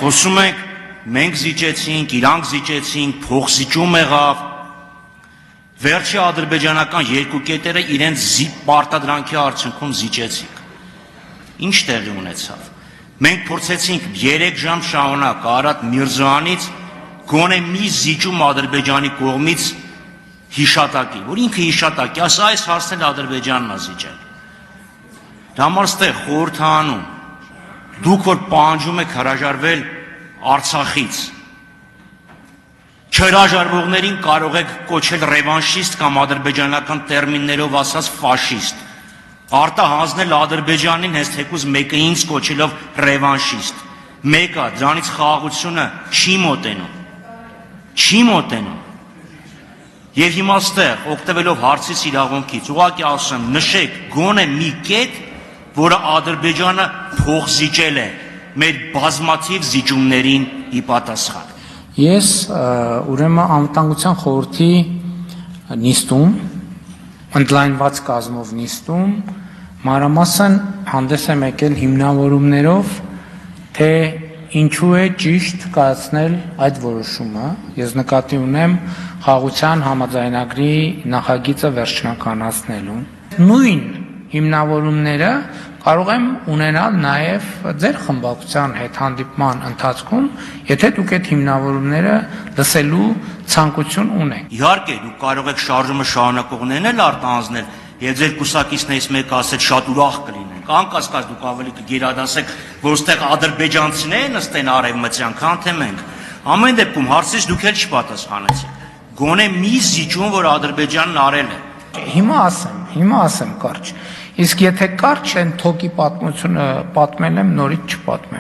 Խոսում ենք, մենք զիջեցինք, իրանք զիջեցինք, փոխզիջում եղավ, վերջի ադրբեջանական երկու կետերը իրենց պարտադրանքի արդյունքում զիջեցինք։ Ինչ տեղի ունեցավ։ Մենք փորձեցինք 3 ժամ շարունակ Արադ Միրզոյանից գոնե մի զիջում Ադրբեջանի կողմից հիշատակի, որ ինքը հիշատակի, այս հարցն Ադրբեջանն է զիջել։ Դա համար ստեղ խորհրդանում դուք որ պահանջում եք հրաժարվել Արցախից, չհրաժարվողներին կարող եք կոչել ռևանշիստ կամ ադրբեջանական տերմիններով ասած ֆաշիստ, արտահանձնել Ադրբեջանին հենց թեկուզ մեկը ինձ կոչելով ռևանշիստ, մեկը դրանից խաղաղությունը չի մոտենում, եւ հիմա ստեղ օգտվելով հարցից իրավունքից ուղղակի ասեմ, նշեք գոնե մի կետ, որը Ադրբեջանը փոխզիջել է մեր բազմաթիվ զիջումներին ի պատասխան։ Ես ուրեմն անվտանգության խորհրդի նիստում, ընդլայնված կազմով նիստում, մանրամասն հանդես եմ եկել հիմնավորումներով, թե ինչու է ճիշտ կայացնել այդ որոշումը։ Ես նկատի ունեմ խաղաղության համաձայնագրի նախագիծը վերջնականացնելու։ Նույն հիմնավորումները կարող եմ ունենալ նաև ձեր խմբակցության հետ հանդիպման ընթացքում, եթե դուք այդ հիմնավորումները լսելու ցանկություն ունեք։ Իհարկե, դուք կարող եք շարժումը շարունակողներն էլ արտահանձնել, եւ ձեր կուսակիցներից մեկը ասել շատ ուրախ կլինենք։ Անկասկած դուք ավելի կգերադասեք, որ ստեղ ադրբեջանցիները նստեն արևմտյան, քան թե մենք։ Ամեն դեպքում հարցից դուք էլ չպատասխանեցիք։ Գոնե մի զիջում, որ Ադրբեջանն արել է։ Հիմա ասեմ կարճ։ Իսկ եթե կարճ են թոքի պատմությունը պատմել եմ, նորից չպատմեմ։